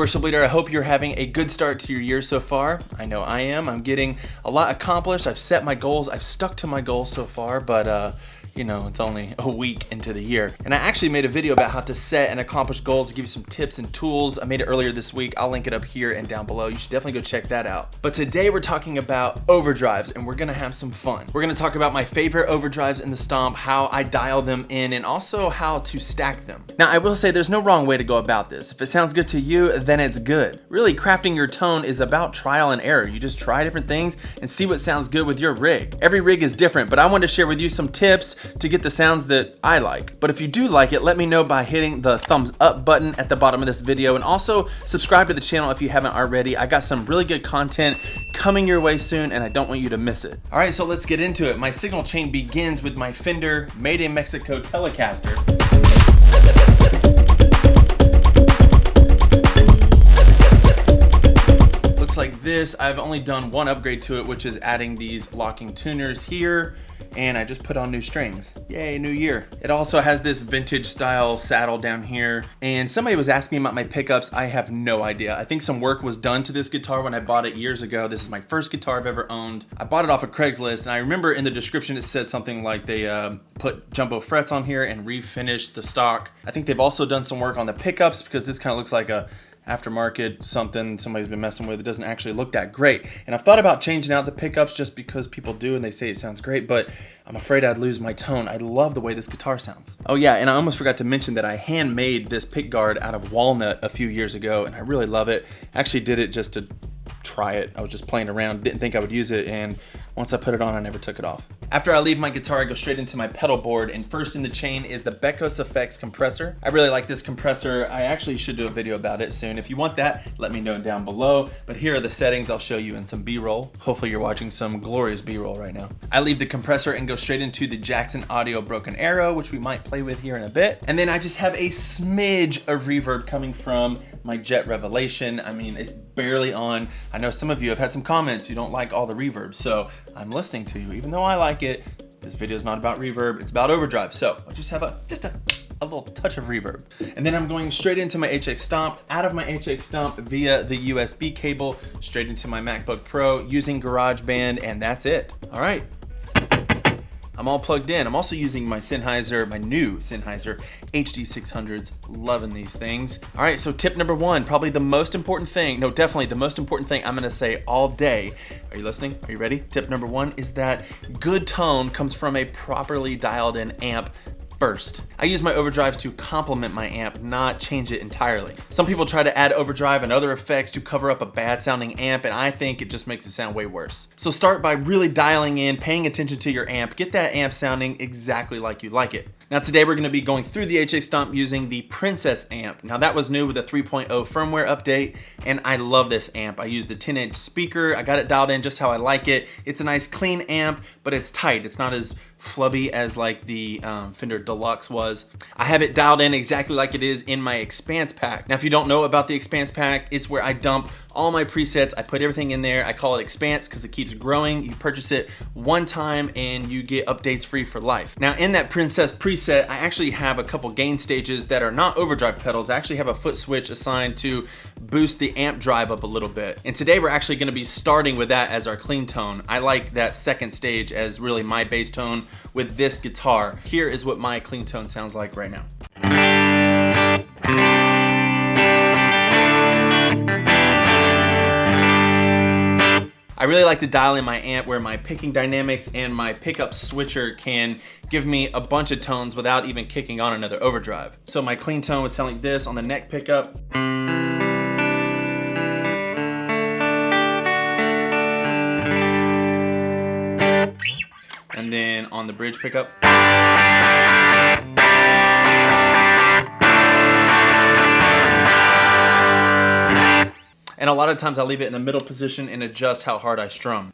Worship Leader, I hope you're having a good start to your year so far. I know I am. I'm getting a lot accomplished. I've set my goals. I've stuck to my goals so far, but you know, it's only a week into the year. And I actually made a video about how to set and accomplish goals to give you some tips and tools. I made it earlier this week. I'll link it up here and down below. You should definitely go check that out. But today we're talking about overdrives and we're gonna have some fun. We're gonna talk about my favorite overdrives in the Stomp, how I dial them in, and also how to stack them. Now, I will say there's no wrong way to go about this. If it sounds good to you, then it's good. Really, crafting your tone is about trial and error. You just try different things and see what sounds good with your rig. Every rig is different, but I wanted to share with you some tips to get the sounds that I like. But if you do like it, let me know by hitting the thumbs up button at the bottom of this video, and also subscribe to the channel if you haven't already. I got some really good content coming your way soon and I don't want you to miss it. All right, so let's get into it. My signal chain begins with my Fender Made in Mexico Telecaster. Looks like this. I've only done one upgrade to it, which is adding these locking tuners here, and I just put on new strings. Yay, new year. It also has this vintage style saddle down here, and somebody was asking me about my pickups. I have no idea. I think some work was done to this guitar when I bought it years ago. This is my first guitar I've ever owned. I bought it off of Craigslist, and I remember in the description it said something like they put jumbo frets on here and refinished the stock. I think they've also done some work on the pickups because this kind of looks like a aftermarket something somebody's been messing with. It doesn't actually look that great. And I've thought about changing out the pickups just because people do and they say it sounds great, but I'm afraid I'd lose my tone. I love the way this guitar sounds. Oh yeah, and I almost forgot to mention that I handmade this pick guard out of walnut a few years ago, and I really love it. I actually did it just to try it. I was just playing around, didn't think I would use it, and once I put it on, I never took it off. After I leave my guitar, I go straight into my pedal board, and first in the chain is the Becos Effects compressor. I really like this compressor. I actually should do a video about it soon. If you want that, let me know down below. But here are the settings I'll show you in some B-roll. Hopefully you're watching some glorious B-roll right now. I leave the compressor and go straight into the Jackson Audio Broken Arrow, which we might play with here in a bit. And then I just have a smidge of reverb coming from my Jet Revelation. I mean, it's barely on. I know some of you have had some comments you don't like all the reverb, so I'm listening to you. Even though I like it, this video is not about reverb, it's about overdrive. So I'll just have a little touch of reverb. And then I'm going straight into my HX Stomp, out of my HX Stomp via the USB cable, straight into my MacBook Pro using GarageBand, and that's it. All right. I'm all plugged in. I'm also using my Sennheiser, my new Sennheiser HD600s. Loving these things. All right, so tip number one, probably the most important thing, no, definitely the most important thing I'm gonna say all day. Are you listening? Are you ready? Tip number one is that good tone comes from a properly dialed in amp first. I use my overdrives to complement my amp, not change it entirely. Some people try to add overdrive and other effects to cover up a bad sounding amp, and I think it just makes it sound way worse. So start by really dialing in, paying attention to your amp, get that amp sounding exactly like you like it. Now today we're going to be going through the HX Stomp using the Princess amp. Now that was new with the 3.0 firmware update, and I love this amp. I use the 10-inch speaker. I got it dialed in just how I like it. It's a nice clean amp, but it's tight. It's not as flubby as like the Fender Deluxe was. I have it dialed in exactly like it is in my Expanse pack. Now if you don't know about the Expanse pack, it's where I dump all my presets. I put everything in there. I call it Expanse because it keeps growing. You purchase it one time and you get updates free for life. Now in that Princess preset, I actually have a couple gain stages that are not overdrive pedals. I actually have a foot switch assigned to boost the amp drive up a little bit. And today we're actually going to be starting with that as our clean tone. I like that second stage as really my bass tone with this guitar. Here is what my clean tone sounds like right now. I really like to dial in my amp where my picking dynamics and my pickup switcher can give me a bunch of tones without even kicking on another overdrive. So my clean tone would sound like this on the neck pickup. And then on the bridge pickup. And a lot of times I'll leave it in the middle position and adjust how hard I strum.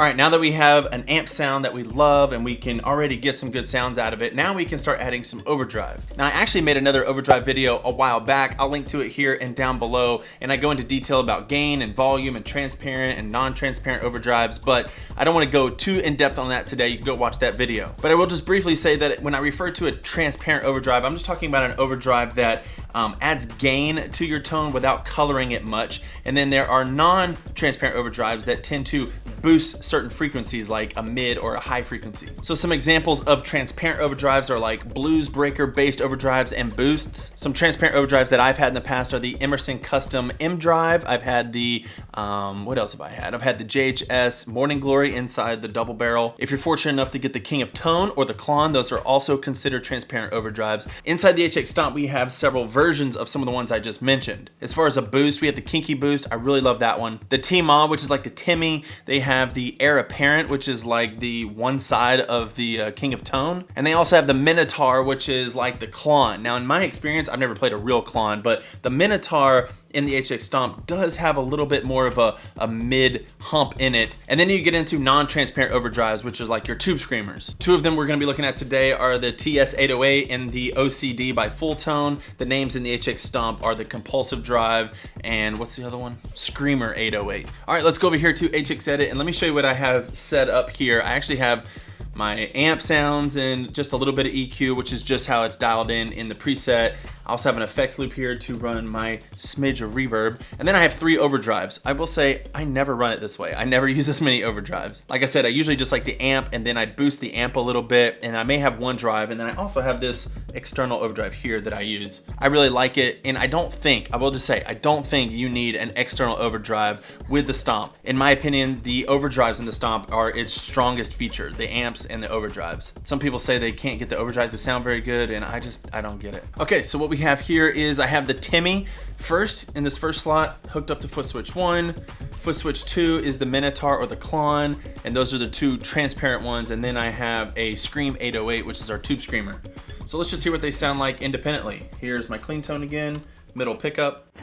All right, now that we have an amp sound that we love and we can already get some good sounds out of it, now we can start adding some overdrive. Now I actually made another overdrive video a while back. I'll link to it here and down below, and I go into detail about gain and volume and transparent and non-transparent overdrives, but I don't want to go too in depth on that today. You can go watch that video. But I will just briefly say that when I refer to a transparent overdrive, I'm just talking about an overdrive that adds gain to your tone without coloring it much. And then there are non-transparent overdrives that tend to boost certain frequencies like a mid or a high frequency. So some examples of transparent overdrives are like blues breaker based overdrives and boosts. Some transparent overdrives that I've had in the past are the Emerson Custom M Drive. I've had the, what else have I had? I've had the JHS Morning Glory inside the double barrel. If you're fortunate enough to get the King of Tone or the Klon, those are also considered transparent overdrives. Inside the HX Stomp, we have several versions of some of the ones I just mentioned. As far as a boost, we have the Kinky Boost. I really love that one. The T-Ma, which is like the Timmy. They have the Heir Apparent, which is like the one side of the King of Tone. And they also have the Minotaur, which is like the Klon. Now in my experience, I've never played a real Klon, but the Minotaur in the HX Stomp does have a little bit more of a mid hump in it. And then you get into non-transparent overdrives, which is like your tube screamers. Two of them we're gonna be looking at today are the TS-808 and the OCD by Full Tone. The names in the HX Stomp are the Compulsive Drive and what's the other one? Screamer 808. All right, let's go over here to HX Edit and let me show you what I have set up here. I actually have my amp sounds and just a little bit of EQ, which is just how it's dialed in the preset. I also have an effects loop here to run my smidge of reverb. And then I have 3 overdrives. I will say I never run it this way. I never use this many overdrives. Like I said, I usually just like the amp and then I boost the amp a little bit and I may have one drive and then I also have this external overdrive here that I use. I really like it and I don't think you need an external overdrive with the Stomp. In my opinion, the overdrives in the Stomp are its strongest feature, the amps and the overdrives. Some people say they can't get the overdrives to sound very good and I don't get it. Okay, so what we have here is I have the Timmy first in this first slot hooked up to foot switch 1. Foot switch 2 is the Minotaur or the Klon, and those are the 2 transparent ones. And then I have a Scream 808, which is our tube screamer. So let's just hear what they sound like independently. Here's my clean tone again, middle pickup,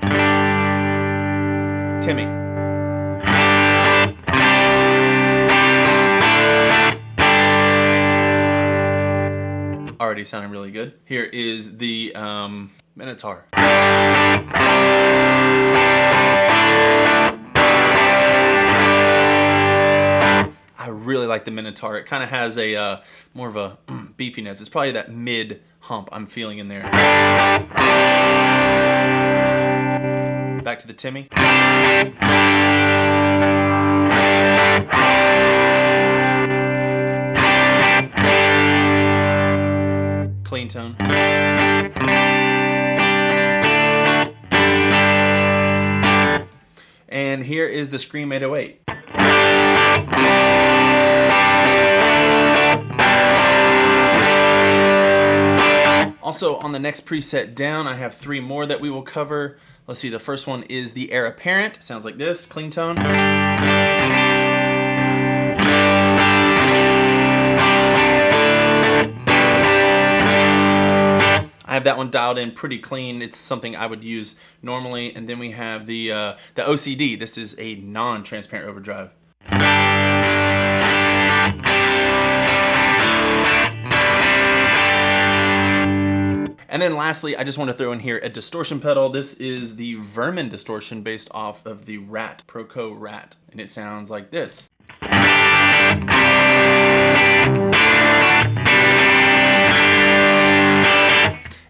Timmy. Already sounding really good. Here is the Minotaur. I really like the Minotaur. It kind of has a more of a beefiness. It's probably that mid hump I'm feeling in there. Back to the Timmy. Clean tone. And here is the Scream 808. Also on the next preset down, I have 3 more that we will cover. Let's see, the first one is the Heir Apparent. Sounds like this, clean tone. I have that one dialed in pretty clean. It's something I would use normally. And then we have the OCD. This is a non-transparent overdrive. And then lastly, I just want to throw in here a distortion pedal. This is the Vermin distortion based off of the Rat, Proco Rat. And it sounds like this.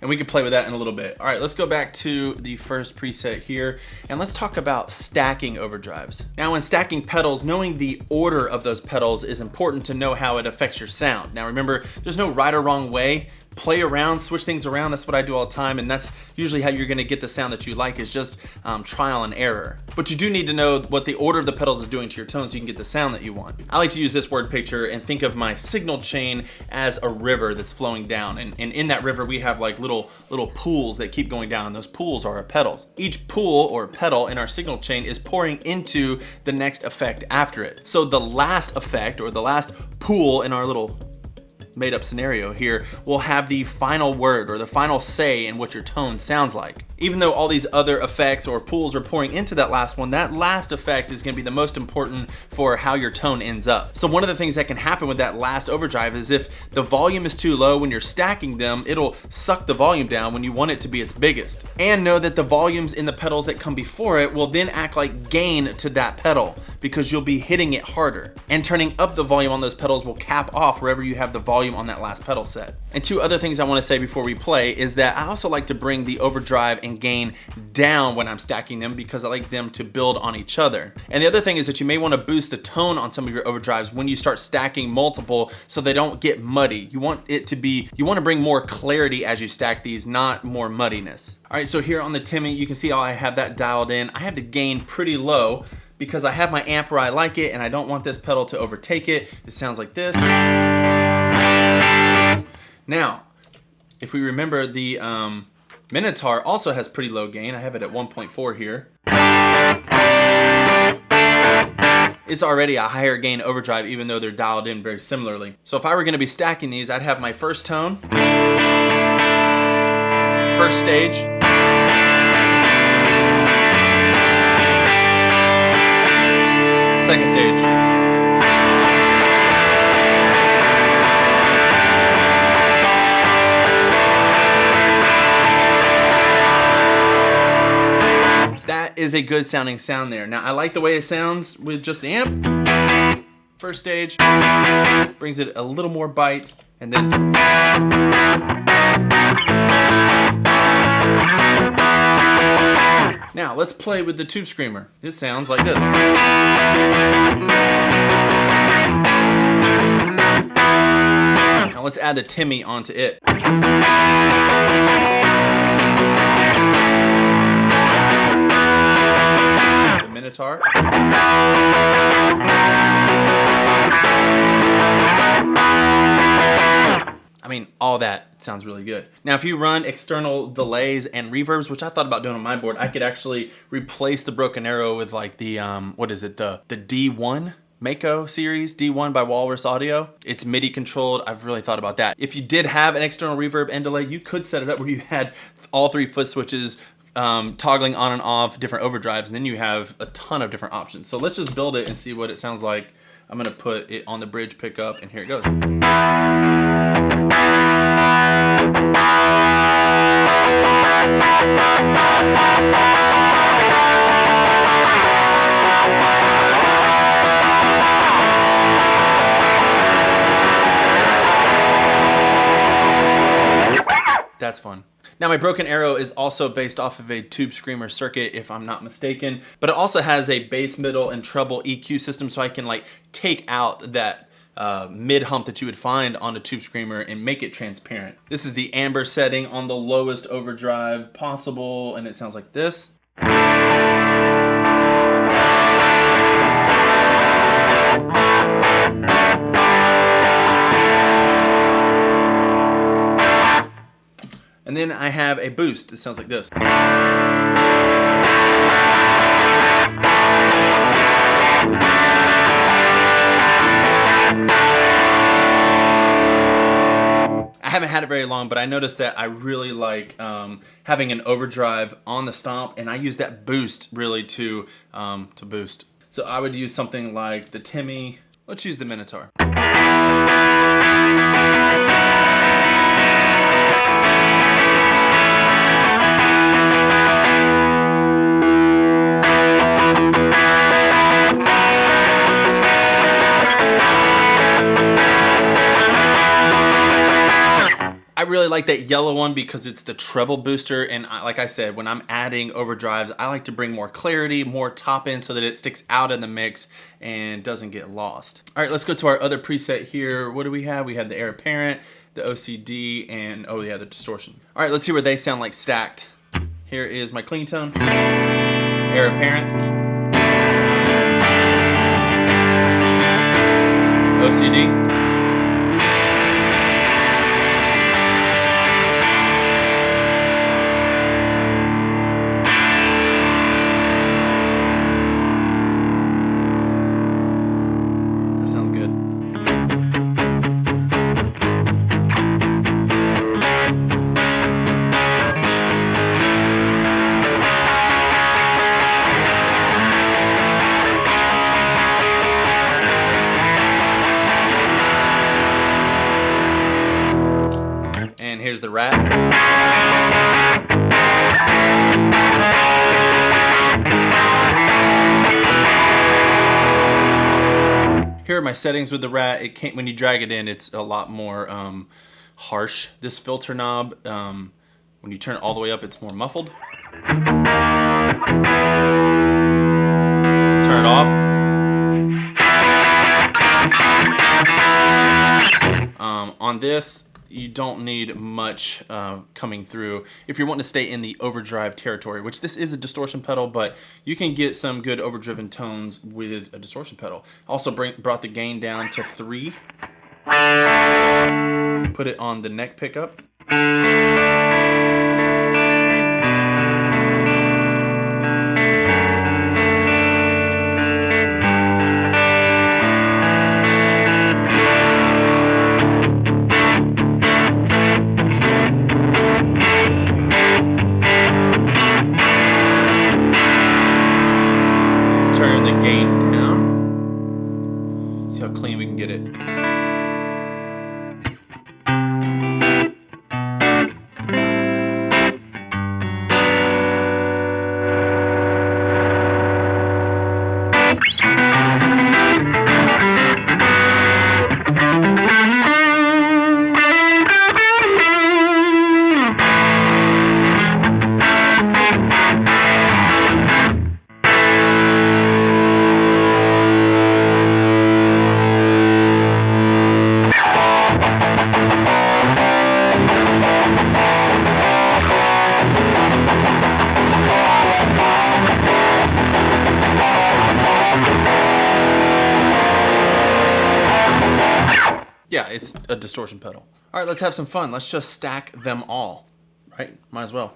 And we can play with that in a little bit. All right, let's go back to the first preset here and let's talk about stacking overdrives. Now when stacking pedals, knowing the order of those pedals is important to know how it affects your sound. Now remember, there's no right or wrong way. Play around, switch things around. That's what I do all the time, and that's usually how you're gonna get the sound that you like, is just trial and error. But you do need to know what the order of the pedals is doing to your tone so you can get the sound that you want. I like to use this word picture and think of my signal chain as a river that's flowing down, and in that river we have like little pools that keep going down, and those pools are our pedals. Each pool or pedal in our signal chain is pouring into the next effect after it. So the last effect or the last pool in our little made up scenario here, will have the final word or the final say in what your tone sounds like. Even though all these other effects or pools are pouring into that last one, that last effect is going to be the most important for how your tone ends up. So one of the things that can happen with that last overdrive is if the volume is too low when you're stacking them, it'll suck the volume down when you want it to be its biggest. And know that the volumes in the pedals that come before it will then act like gain to that pedal because you'll be hitting it harder. And turning up the volume on those pedals will cap off wherever you have the volume on that last pedal set. And two other things I want to say before we play is that I also like to bring the overdrive and gain down when I'm stacking them because I like them to build on each other. And the other thing is that you may want to boost the tone on some of your overdrives when you start stacking multiple so they don't get muddy. You want to bring more clarity as you stack these, not more muddiness. All right, so here on the Timmy, you can see how I have that dialed in. I have the gain pretty low because I have my amp where I like it and I don't want this pedal to overtake it. It sounds like this. Now, if we remember, the Minotaur also has pretty low gain. I have it at 1.4 here. It's already a higher gain overdrive even though they're dialed in very similarly. So if I were going to be stacking these, I'd have my first tone, first stage, second stage, is a good sounding sound there. Now I like the way it sounds with just the amp. First stage brings it a little more bite, and then now let's play with the Tube Screamer. It sounds like this. Now let's add the Timmy onto it. Minotaur. I mean, all that sounds really good. Now, if you run external delays and reverbs, which I thought about doing on my board, I could actually replace the Broken Arrow with like the, what is it, the D1? Mako series, D1 by Walrus Audio. It's MIDI controlled. I've really thought about that. If you did have an external reverb and delay, you could set it up where you had all three foot switches toggling on and off different overdrives, and then you have a ton of different options. So let's just build it and see what it sounds like. I'm gonna put it on the bridge pickup, and here it goes. That's fun. Now my Broken Arrow is also based off of a Tube Screamer circuit, if I'm not mistaken, but it also has a bass, middle, and treble EQ system, so I can like take out that mid hump that you would find on a Tube Screamer and make it transparent. This is the amber setting on the lowest overdrive possible, and it sounds like this. And then I have a boost. It sounds like this. I haven't had it very long, but I noticed that I really like having an overdrive on the stomp, and I use that boost really to boost. So I would use something like the Timmy. Let's use the Minotaur. I really like that yellow one because it's the treble booster, and like I said, when I'm adding overdrives, I like to bring more clarity, more top end so that it sticks out in the mix and doesn't get lost. All right, let's go to our other preset here. What do we have? We have the Heir Apparent, the OCD, and oh yeah, the Distortion. All right, let's see where they sound like stacked. Here is my clean tone, Heir Apparent, OCD, here, my settings with the Rat, it can't, when you drag it in, it's a lot more harsh. This filter knob, when you turn it all the way up, it's more muffled. Turn it off. On this, you don't need much coming through if you're wanting to stay in the overdrive territory, which this is a distortion pedal, but you can get some good overdriven tones with a distortion pedal. Also brought the gain down to 3. Put it on the neck pickup. Turn the gain down. See how clean we can get it. Yeah, it's a distortion pedal. All right, let's have some fun. Let's just stack them all, right? Might as well.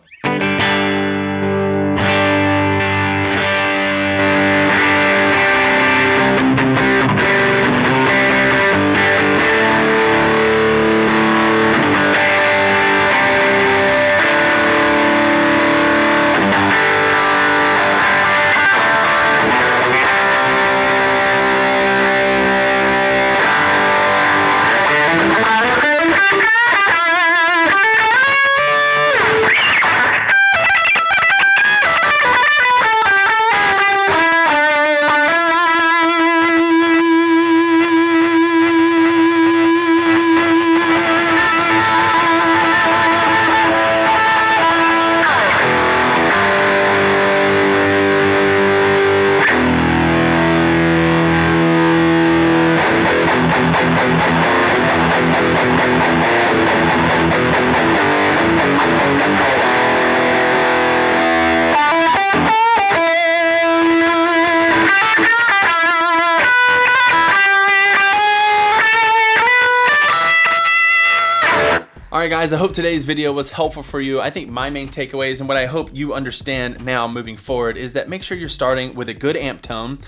Alright guys, I hope today's video was helpful for you. I think my main takeaways and what I hope you understand now moving forward is that make sure you're starting with a good amp tone.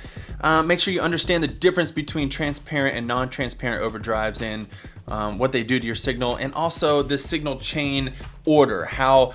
Make sure you understand the difference between transparent and non-transparent overdrives and what they do to your signal, and also the signal chain order, how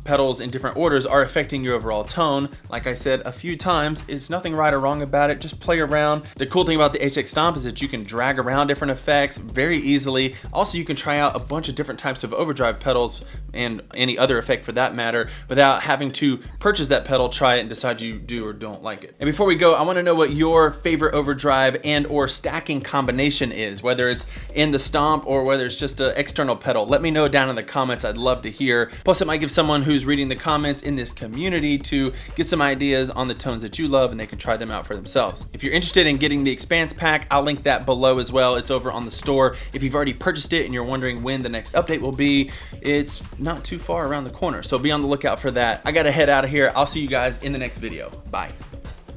pedals in different orders are affecting your overall tone. Like I said a few times, it's nothing right or wrong about it, just play around. The cool thing about the HX Stomp is that you can drag around different effects very easily. Also, you can try out a bunch of different types of overdrive pedals and any other effect for that matter without having to purchase that pedal, try it, and decide you do or don't like it. And before we go, I want to know what your favorite overdrive and or stacking combination is, whether it's in the Stomp or whether it's just an external pedal. Let me know down in the comments. I'd love to hear. Plus, it might give someone who's reading the comments in this community to get some ideas on the tones that you love, and they can try them out for themselves. If you're interested in getting the Expanse Pack, I'll link that below as well. It's over on the store. If you've already purchased it and you're wondering when the next update will be, it's not too far around the corner, so be on the lookout for that. I gotta head out of here. I'll see you guys in the next video. Bye.